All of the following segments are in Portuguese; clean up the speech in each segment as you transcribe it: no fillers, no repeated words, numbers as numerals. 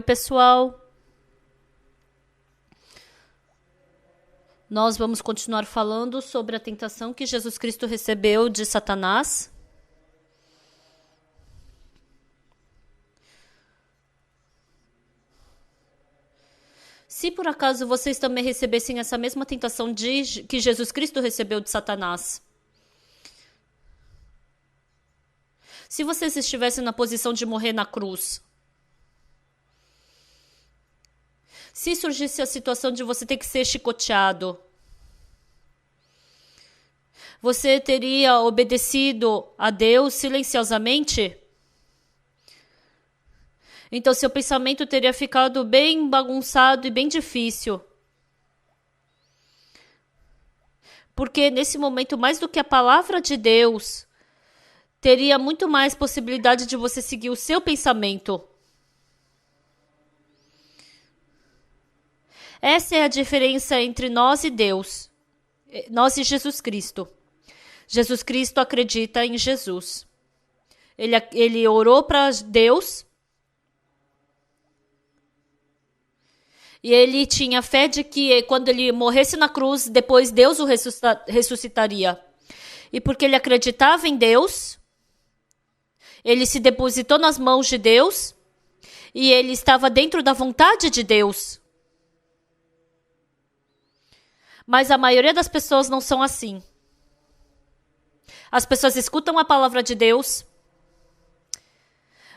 pessoal. Nós vamos continuar falando sobre a tentação que Jesus Cristo recebeu de Satanás. Se por acaso vocês também recebessem essa mesma tentação que Jesus Cristo recebeu de Satanás, se vocês estivessem na posição de morrer na cruz, se surgisse a situação de você ter que ser chicoteado, você teria obedecido a Deus silenciosamente? Então seu pensamento teria ficado bem bagunçado e bem difícil. Porque nesse momento, mais do que a palavra de Deus, teria muito mais possibilidade de você seguir o seu pensamento. Essa é a diferença entre nós e Deus. Nós e Jesus Cristo. Jesus Cristo acredita em Jesus. Ele orou para Deus. E ele tinha fé de que quando ele morresse na cruz, depois Deus o ressuscitaria. E porque ele acreditava em Deus, ele se depositou nas mãos de Deus e ele estava dentro da vontade de Deus. Mas a maioria das pessoas não são assim. As pessoas escutam a palavra de Deus.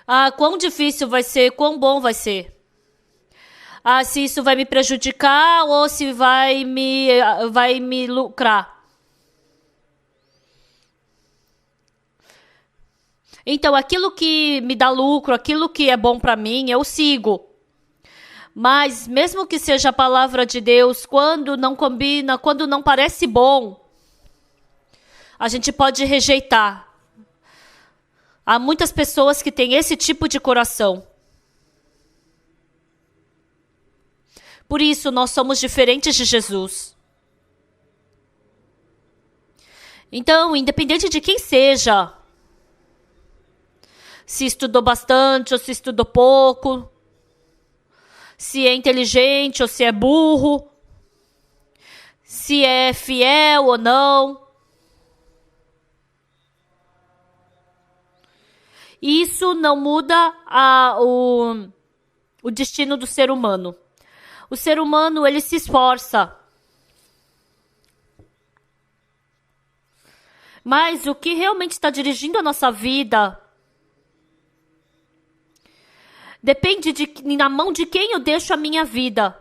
Ah, quão difícil vai ser, quão bom vai ser. Ah, se isso vai me prejudicar ou se vai me lucrar. Então, aquilo que me dá lucro, aquilo que é bom para mim, eu sigo. Mas, mesmo que seja a palavra de Deus, quando não combina, quando não parece bom, a gente pode rejeitar. Há muitas pessoas que têm esse tipo de coração. Por isso, nós somos diferentes de Jesus. Então, independente de quem seja, se estudou bastante ou se estudou pouco, se é inteligente ou se é burro, se é fiel ou não, isso não muda o destino do ser humano. O ser humano, ele se esforça. Mas o que realmente está dirigindo a nossa vida depende na mão de quem eu deixo a minha vida.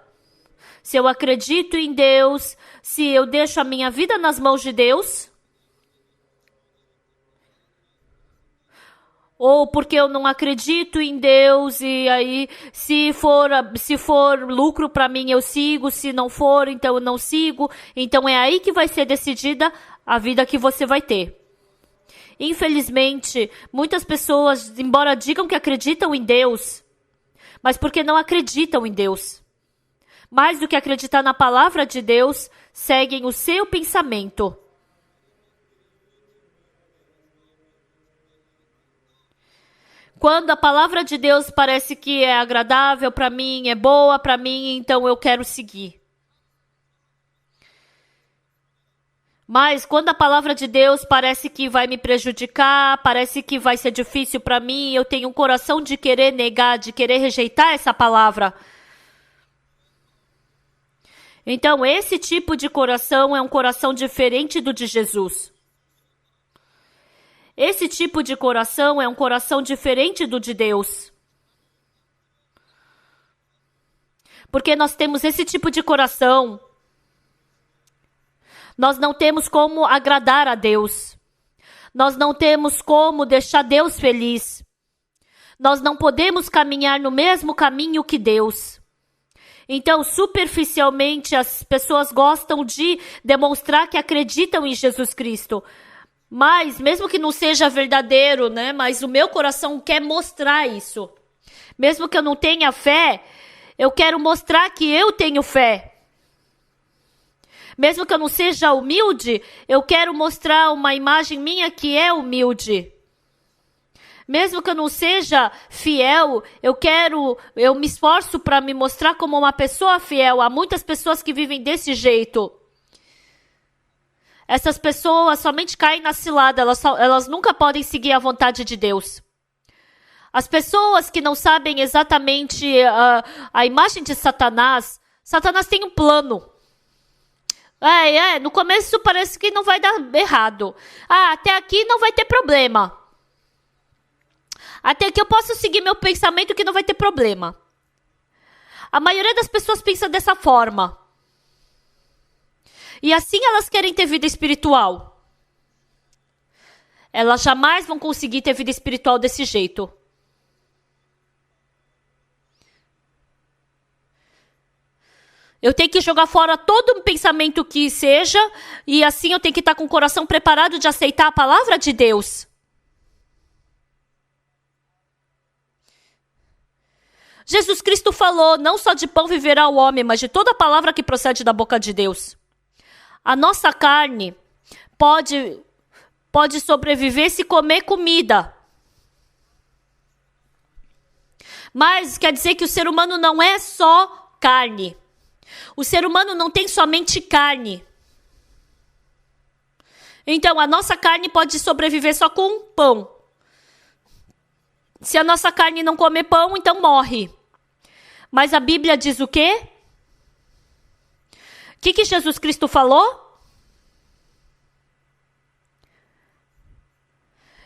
Se eu acredito em Deus, se eu deixo a minha vida nas mãos de Deus, ou porque eu não acredito em Deus e aí se for lucro para mim eu sigo, se não for então eu não sigo. Então é aí que vai ser decidida a vida que você vai ter. Infelizmente, muitas pessoas, embora digam que acreditam em Deus, mas porque não acreditam em Deus, mais do que acreditar na palavra de Deus, seguem o seu pensamento. Quando a palavra de Deus parece que é agradável para mim, é boa para mim, então eu quero seguir. Mas quando a palavra de Deus parece que vai me prejudicar, parece que vai ser difícil para mim, eu tenho um coração de querer negar, de querer rejeitar essa palavra. Então, esse tipo de coração é um coração diferente do de Jesus. Esse tipo de coração é um coração diferente do de Deus. Porque nós temos esse tipo de coração, nós não temos como agradar a Deus. Nós não temos como deixar Deus feliz. Nós não podemos caminhar no mesmo caminho que Deus. Então, superficialmente, as pessoas gostam de demonstrar que acreditam em Jesus Cristo. Mas, mesmo que não seja verdadeiro, né? Mas o meu coração quer mostrar isso. Mesmo que eu não tenha fé, eu quero mostrar que eu tenho fé. Mesmo que eu não seja humilde, eu quero mostrar uma imagem minha que é humilde. Mesmo que eu não seja fiel, eu me esforço para me mostrar como uma pessoa fiel. Há muitas pessoas que vivem desse jeito. Essas pessoas somente caem na cilada, elas nunca podem seguir a vontade de Deus. As pessoas que não sabem exatamente a imagem de Satanás, Satanás tem um plano. No começo parece que não vai dar errado. Até aqui não vai ter problema. Até aqui eu posso seguir meu pensamento que não vai ter problema. A maioria das pessoas pensa dessa forma. E assim elas querem ter vida espiritual. Elas jamais vão conseguir ter vida espiritual desse jeito. Eu tenho que jogar fora todo um pensamento que seja, e assim eu tenho que estar com o coração preparado de aceitar a palavra de Deus. Jesus Cristo falou, não só de pão viverá o homem, mas de toda a palavra que procede da boca de Deus. A nossa carne pode sobreviver se comer comida. Mas quer dizer que o ser humano não é só carne. O ser humano não tem somente carne. Então, a nossa carne pode sobreviver só com pão. Se a nossa carne não comer pão, então morre. Mas a Bíblia diz o quê? O que Jesus Cristo falou?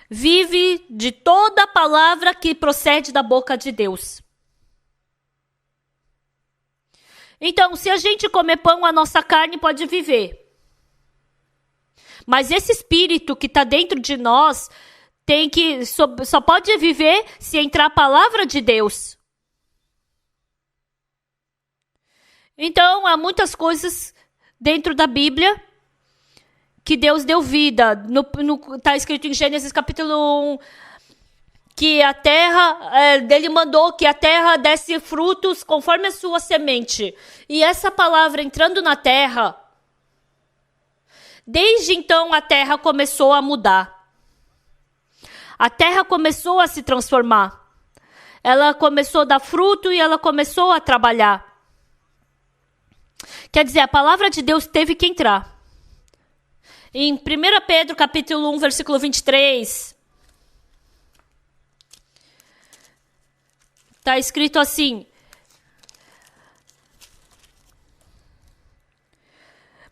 Vive de toda a palavra que procede da boca de Deus. Então, se a gente comer pão, a nossa carne pode viver. Mas esse espírito que está dentro de nós só pode viver se entrar a palavra de Deus. Então, há muitas coisas dentro da Bíblia que Deus deu vida. Está escrito em Gênesis capítulo 1 que a terra, ele mandou que a terra desse frutos conforme a sua semente. E essa palavra entrando na terra, desde então a terra começou a mudar. A terra começou a se transformar. Ela começou a dar fruto e ela começou a trabalhar. Quer dizer, a palavra de Deus teve que entrar. Em 1 Pedro capítulo 1, versículo 23... está escrito assim: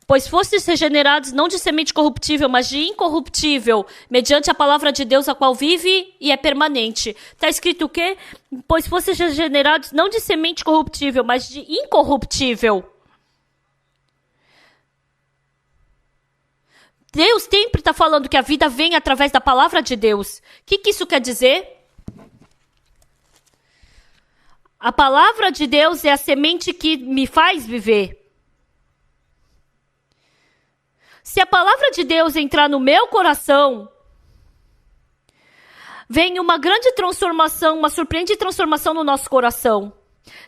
pois fostes regenerados não de semente corruptível, mas de incorruptível, mediante a palavra de Deus, a qual vive e é permanente. Está escrito o quê? Pois fostes regenerados não de semente corruptível, mas de incorruptível. Deus sempre está falando que a vida vem através da palavra de Deus. O que isso quer dizer? A palavra de Deus é a semente que me faz viver. Se a palavra de Deus entrar no meu coração, vem uma grande transformação, uma surpreendente transformação no nosso coração.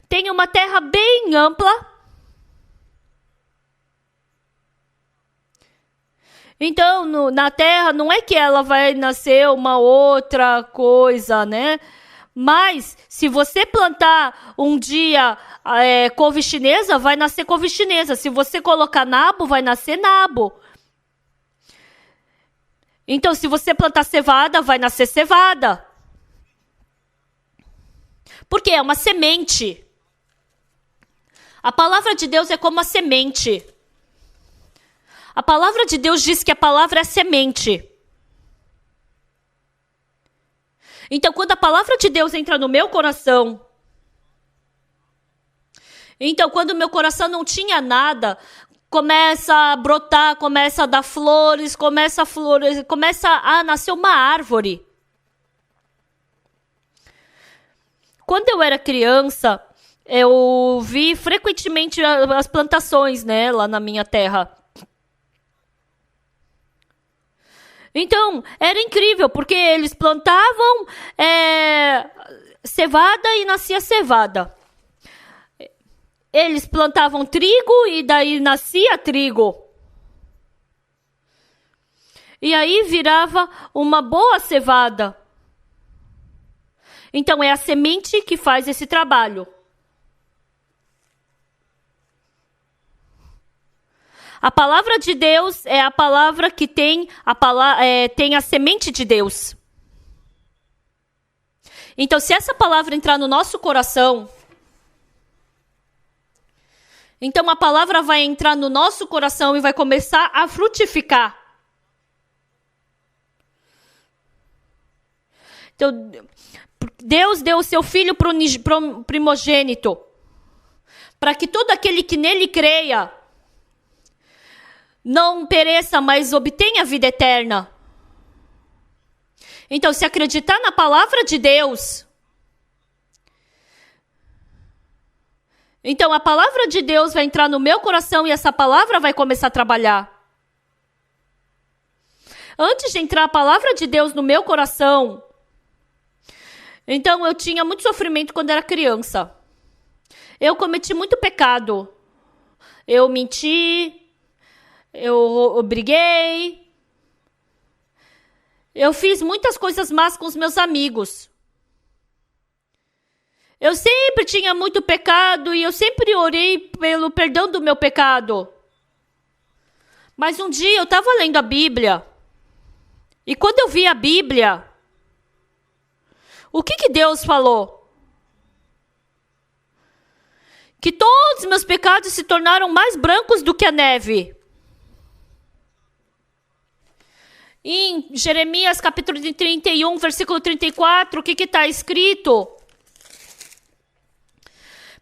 Tem uma terra bem ampla. Então, na terra, não é que ela vai nascer uma outra coisa, né? Mas, se você plantar um dia couve chinesa, vai nascer couve chinesa. Se você colocar nabo, vai nascer nabo. Então, se você plantar cevada, vai nascer cevada. Porque é uma semente. A palavra de Deus é como a semente. A palavra de Deus diz que a palavra é semente. Então, quando a palavra de Deus entra no meu coração, então, quando o meu coração não tinha nada, começa a brotar, começa a dar flores, começa a nascer uma árvore. Quando eu era criança, eu vi frequentemente as plantações, né, lá na minha terra. Então, era incrível, porque eles plantavam cevada e nascia cevada. Eles plantavam trigo e daí nascia trigo. E aí virava uma boa cevada. Então é a semente que faz esse trabalho. A palavra de Deus é a palavra que tem a semente de Deus. Então, se essa palavra entrar no nosso coração, então a palavra vai entrar no nosso coração e vai começar a frutificar. Então, Deus deu o seu Filho primogênito, para que todo aquele que nele creia não pereça, mas obtenha a vida eterna. Então, se acreditar na palavra de Deus, então a palavra de Deus vai entrar no meu coração e essa palavra vai começar a trabalhar. Antes de entrar a palavra de Deus no meu coração, então eu tinha muito sofrimento quando era criança. Eu cometi muito pecado. Eu menti. Eu briguei. Eu fiz muitas coisas más com os meus amigos. Eu sempre tinha muito pecado e eu sempre orei pelo perdão do meu pecado. Mas um dia eu estava lendo a Bíblia. E quando eu vi a Bíblia, o que Deus falou? Que todos os meus pecados se tornaram mais brancos do que a neve. Em Jeremias capítulo 31, versículo 34, o que está escrito?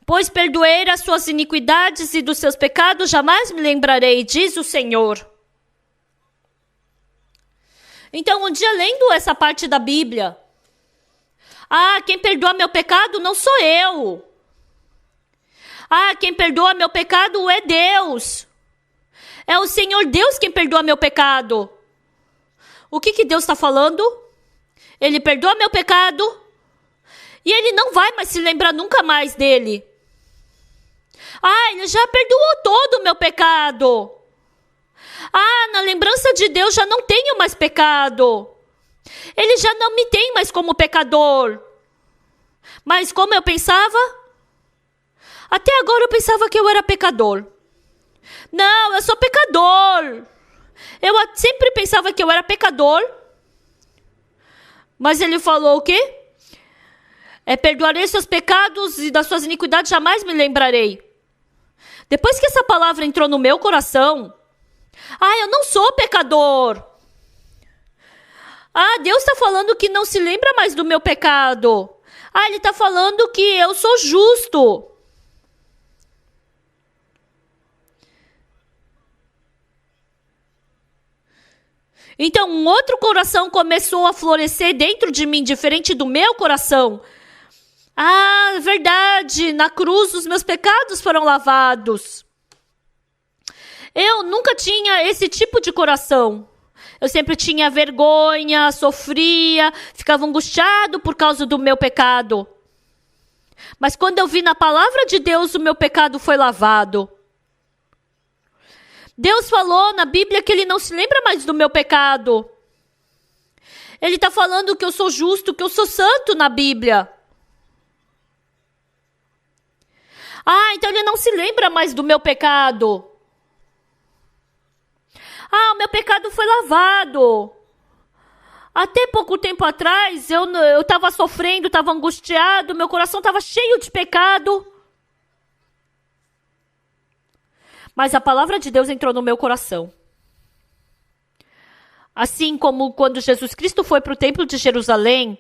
Pois perdoei as suas iniquidades e dos seus pecados jamais me lembrarei, diz o Senhor. Então, um dia lendo essa parte da Bíblia, quem perdoa meu pecado não sou eu. Quem perdoa meu pecado é Deus. É o Senhor Deus quem perdoa meu pecado. O que Deus está falando? Ele perdoa meu pecado e Ele não vai mais se lembrar nunca mais dele. Ele já perdoou todo o meu pecado. Na lembrança de Deus já não tenho mais pecado. Ele já não me tem mais como pecador. Mas como eu pensava? Até agora eu pensava que eu era pecador. Não, eu sou pecador. Eu sempre pensava que eu era pecador. Mas ele falou o quê? Perdoarei seus pecados e das suas iniquidades jamais me lembrarei. Depois que essa palavra entrou no meu coração, eu não sou pecador. Deus está falando que não se lembra mais do meu pecado. Ele está falando que eu sou justo. Então, um outro coração começou a florescer dentro de mim, diferente do meu coração. Verdade, na cruz os meus pecados foram lavados. Eu nunca tinha esse tipo de coração. Eu sempre tinha vergonha, sofria, ficava angustiado por causa do meu pecado. Mas quando eu vi na palavra de Deus, o meu pecado foi lavado. Deus falou na Bíblia que Ele não se lembra mais do meu pecado. Ele está falando que eu sou justo, que eu sou santo na Bíblia. Então Ele não se lembra mais do meu pecado. O meu pecado foi lavado. Até pouco tempo atrás, eu estava sofrendo, estava angustiado, meu coração estava cheio de pecado. Mas a palavra de Deus entrou no meu coração. Assim como quando Jesus Cristo foi para o templo de Jerusalém,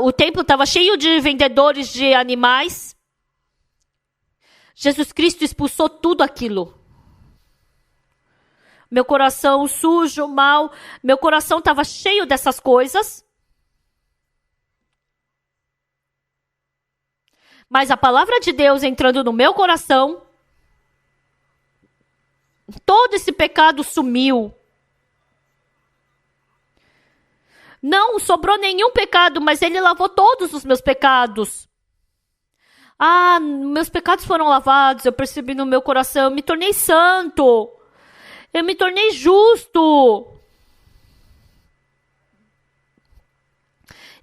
o templo estava cheio de vendedores de animais. Jesus Cristo expulsou tudo aquilo. Meu coração sujo, mau, meu coração estava cheio dessas coisas. Mas a palavra de Deus entrando no meu coração, todo esse pecado sumiu. Não sobrou nenhum pecado, mas Ele lavou todos os meus pecados. Meus pecados foram lavados, eu percebi no meu coração, eu me tornei santo. Eu me tornei justo.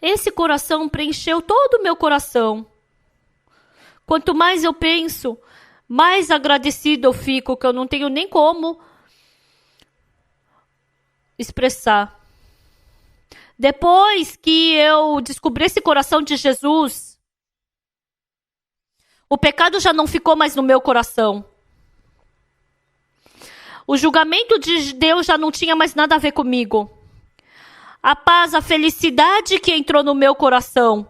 Esse coração preencheu todo o meu coração. Quanto mais eu penso, mais agradecido eu fico, que eu não tenho nem como expressar. Depois que eu descobri esse coração de Jesus, o pecado já não ficou mais no meu coração. O julgamento de Deus já não tinha mais nada a ver comigo. A paz, a felicidade que entrou no meu coração.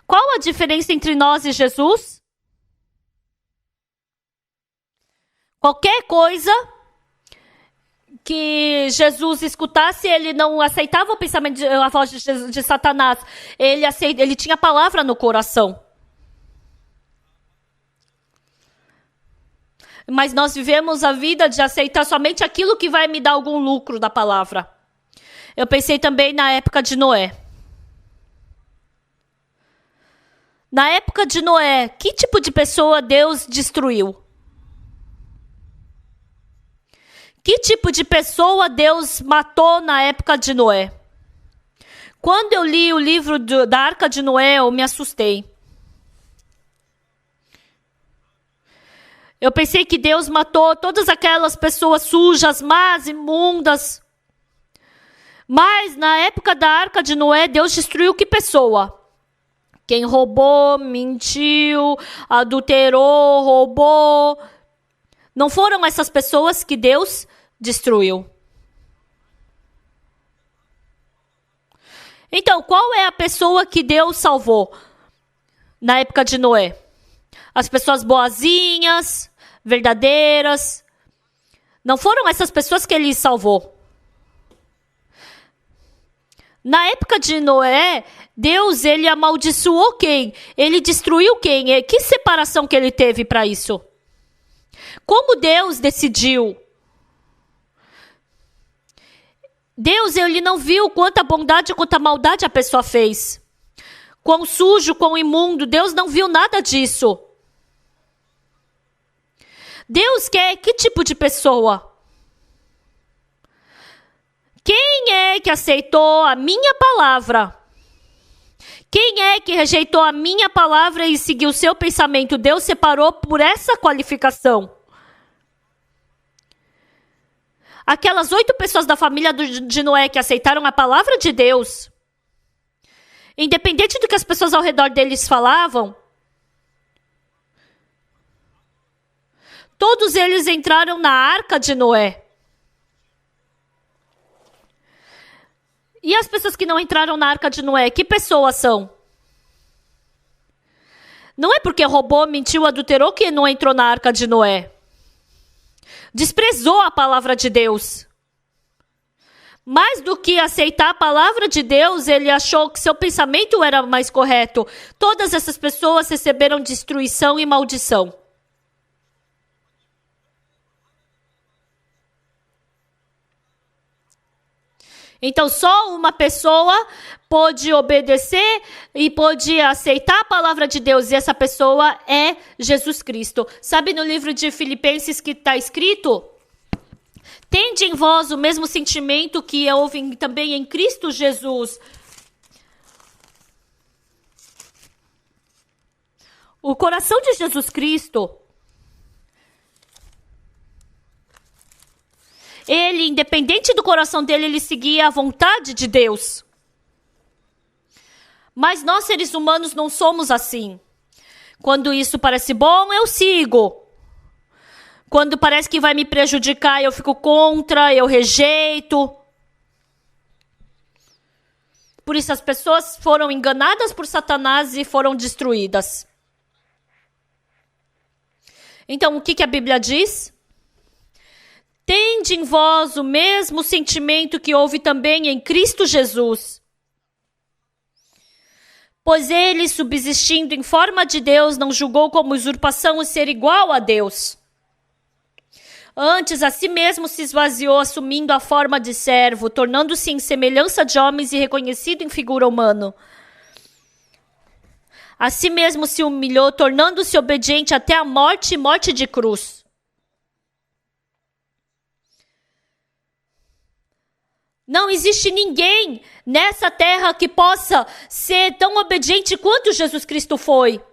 Qual a diferença entre nós e Jesus? Qualquer coisa que Jesus escutasse, ele não aceitava o pensamento, a voz de Satanás. Ele tinha a palavra no coração. Mas nós vivemos a vida de aceitar somente aquilo que vai me dar algum lucro da palavra. Eu pensei também na época de Noé. Na época de Noé, que tipo de pessoa Deus destruiu? Que tipo de pessoa Deus matou na época de Noé? Quando eu li o livro da Arca de Noé, eu me assustei. Eu pensei que Deus matou todas aquelas pessoas sujas, más, imundas. Mas na época da Arca de Noé, Deus destruiu que pessoa? Quem roubou, mentiu, adulterou, roubou. Não foram essas pessoas que Deus destruiu. Então, qual é a pessoa que Deus salvou na época de Noé? As pessoas boazinhas, verdadeiras. Não foram essas pessoas que ele salvou. Na época de Noé, Deus, ele amaldiçoou quem? Ele destruiu quem? Que separação que ele teve para isso? Como Deus decidiu? Deus, ele não viu quanta bondade, quanta maldade a pessoa fez. Quão sujo, quão imundo. Deus não viu nada disso. Deus quer que tipo de pessoa? Quem é que aceitou a minha palavra? Quem é que rejeitou a minha palavra e seguiu o seu pensamento? Deus separou por essa qualificação. Aquelas 8 pessoas da família de Noé que aceitaram a palavra de Deus, independente do que as pessoas ao redor deles falavam, todos eles entraram na arca de Noé. E as pessoas que não entraram na arca de Noé, que pessoas são? Não é porque roubou, mentiu, adulterou que não entrou na arca de Noé. Desprezou a palavra de Deus. Mais do que aceitar a palavra de Deus, ele achou que seu pensamento era mais correto. Todas essas pessoas receberam destruição e maldição. Então, só uma pessoa pôde obedecer e pôde aceitar a palavra de Deus. E essa pessoa é Jesus Cristo. Sabe no livro de Filipenses que está escrito? Tende em vós o mesmo sentimento que houve também em Cristo Jesus. O coração de Jesus Cristo, ele, independente do coração dele, ele seguia a vontade de Deus. Mas nós, seres humanos, não somos assim. Quando isso parece bom, eu sigo. Quando parece que vai me prejudicar, eu fico contra, eu rejeito. Por isso as pessoas foram enganadas por Satanás e foram destruídas. Então, o que a Bíblia diz? Tende em vós o mesmo sentimento que houve também em Cristo Jesus. Pois ele, subsistindo em forma de Deus, não julgou como usurpação o ser igual a Deus. Antes, a si mesmo se esvaziou, assumindo a forma de servo, tornando-se em semelhança de homens e reconhecido em figura humana. A si mesmo se humilhou, tornando-se obediente até a morte e morte de cruz. Não existe ninguém nessa terra que possa ser tão obediente quanto Jesus Cristo foi.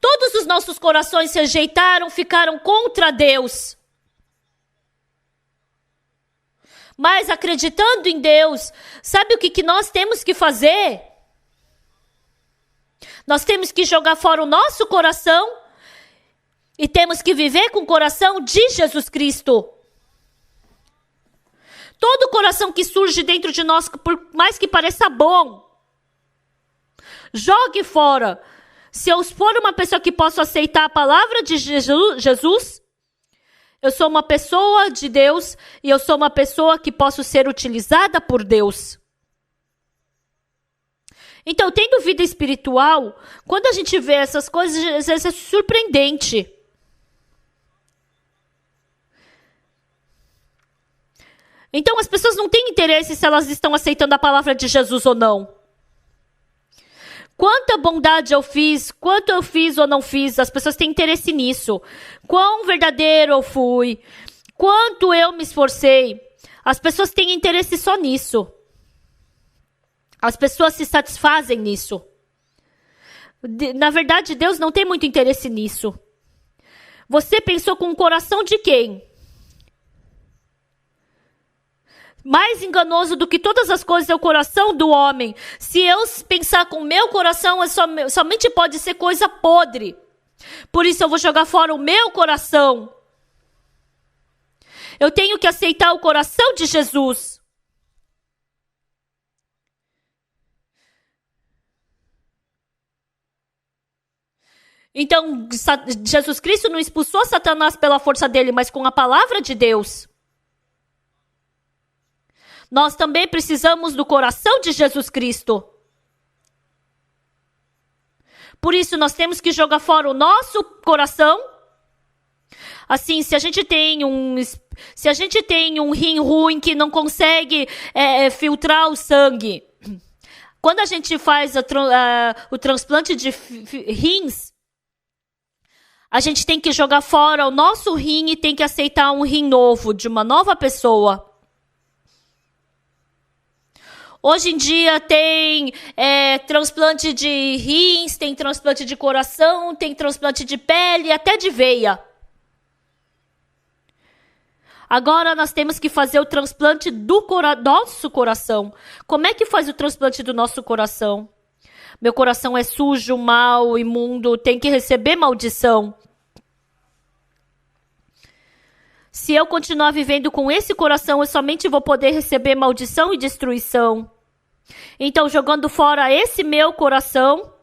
Todos os nossos corações se rejeitaram, ficaram contra Deus. Mas acreditando em Deus, sabe o que nós temos que fazer? Nós temos que jogar fora o nosso coração e temos que viver com o coração de Jesus Cristo. Todo coração que surge dentro de nós, por mais que pareça bom, jogue fora. Se eu for uma pessoa que posso aceitar a palavra de Jesus, eu sou uma pessoa de Deus e eu sou uma pessoa que posso ser utilizada por Deus. Então, tendo vida espiritual, quando a gente vê essas coisas, às vezes é surpreendente. Então, as pessoas não têm interesse se elas estão aceitando a palavra de Jesus ou não. Quanta bondade eu fiz, quanto eu fiz ou não fiz, as pessoas têm interesse nisso. Quão verdadeiro eu fui, quanto eu me esforcei. As pessoas têm interesse só nisso. As pessoas se satisfazem nisso. Na verdade, Deus não tem muito interesse nisso. Você pensou com o coração de quem? Mais enganoso do que todas as coisas é o coração do homem. Se eu pensar com o meu coração, somente pode ser coisa podre. Por isso eu vou jogar fora o meu coração. Eu tenho que aceitar o coração de Jesus. Então, Jesus Cristo não expulsou Satanás pela força dele, mas com a palavra de Deus. Nós também precisamos do coração de Jesus Cristo. Por isso, nós temos que jogar fora o nosso coração. Assim, se a gente tem um rim ruim que não consegue filtrar o sangue, quando a gente faz o transplante de rins, a gente tem que jogar fora o nosso rim e tem que aceitar um rim novo, de uma nova pessoa. Hoje em dia tem transplante de rins, tem transplante de coração, tem transplante de pele, até de veia. Agora nós temos que fazer o transplante do nosso coração. Como é que faz o transplante do nosso coração? Meu coração é sujo, mau, imundo, tem que receber maldição. Se eu continuar vivendo com esse coração, eu somente vou poder receber maldição e destruição. Então, jogando fora esse meu coração,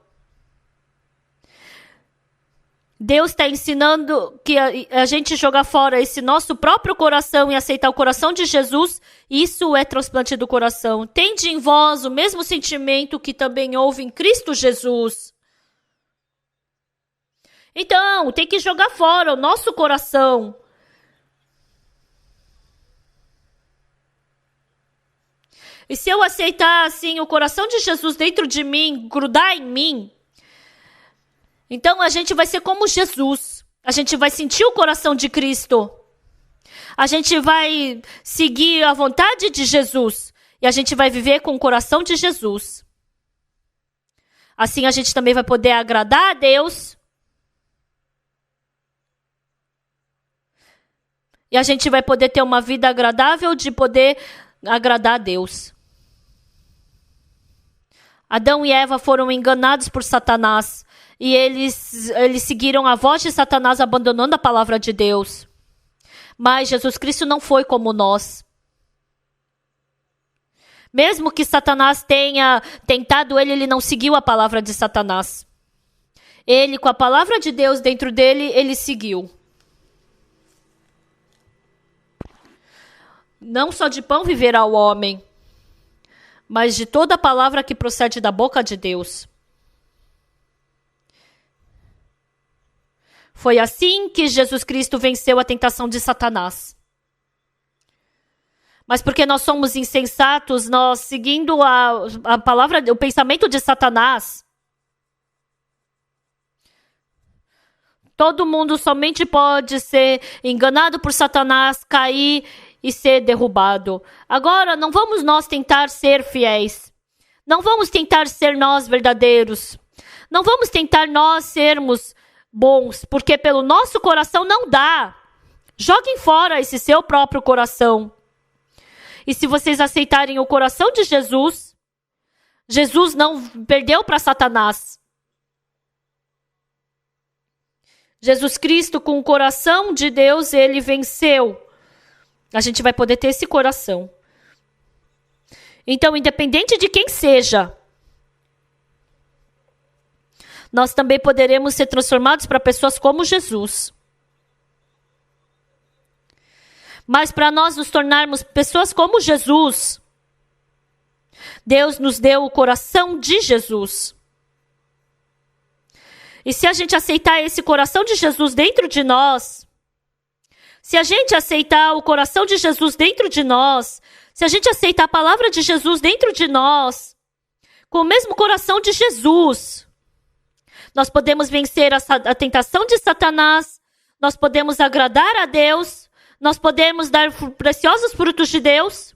Deus está ensinando que a gente jogar fora esse nosso próprio coração e aceitar o coração de Jesus, isso é transplante do coração. Tende em vós o mesmo sentimento que também houve em Cristo Jesus. Então, tem que jogar fora o nosso coração. E se eu aceitar, assim, o coração de Jesus dentro de mim, grudar em mim, então a gente vai ser como Jesus. A gente vai sentir o coração de Cristo. A gente vai seguir a vontade de Jesus. E a gente vai viver com o coração de Jesus. Assim a gente também vai poder agradar a Deus. E a gente vai poder ter uma vida agradável de poder agradar a Deus. Adão e Eva foram enganados por Satanás. E eles seguiram a voz de Satanás, abandonando a palavra de Deus. Mas Jesus Cristo não foi como nós. Mesmo que Satanás tenha tentado ele não seguiu a palavra de Satanás. Ele, com a palavra de Deus dentro dele, ele seguiu. Não só de pão viverá o homem, mas de toda a palavra que procede da boca de Deus. Foi assim que Jesus Cristo venceu a tentação de Satanás. Mas porque nós somos insensatos, nós seguindo a palavra, o pensamento de Satanás, todo mundo somente pode ser enganado por Satanás, cair e ser derrubado. Agora, não vamos nós tentar ser fiéis. Não vamos tentar ser nós verdadeiros. Não vamos tentar nós sermos bons, porque pelo nosso coração não dá. Joguem fora esse seu próprio coração. E se vocês aceitarem o coração de Jesus, Jesus não perdeu para Satanás. Jesus Cristo, com o coração de Deus, ele venceu. A gente vai poder ter esse coração. Então, independente de quem seja, nós também poderemos ser transformados para pessoas como Jesus. Mas para nós nos tornarmos pessoas como Jesus, Deus nos deu o coração de Jesus. E se a gente aceitar esse coração de Jesus dentro de nós, se a gente aceitar o coração de Jesus dentro de nós, se a gente aceitar a palavra de Jesus dentro de nós, com o mesmo coração de Jesus, nós podemos vencer a tentação de Satanás, nós podemos agradar a Deus, nós podemos dar preciosos frutos de Deus,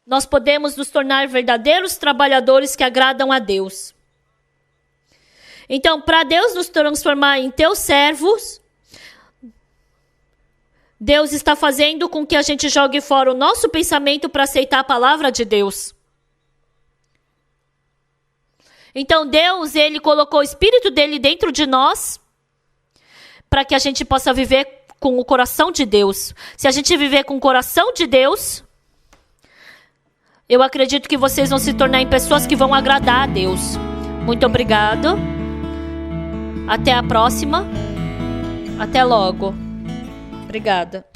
nós podemos nos tornar verdadeiros trabalhadores que agradam a Deus. Então, para Deus nos transformar em teus servos, Deus está fazendo com que a gente jogue fora o nosso pensamento para aceitar a palavra de Deus. Então, Deus, ele colocou o Espírito dele dentro de nós para que a gente possa viver com o coração de Deus. Se a gente viver com o coração de Deus, eu acredito que vocês vão se tornar em pessoas que vão agradar a Deus. Muito obrigado. Até a próxima. Até logo. Obrigada.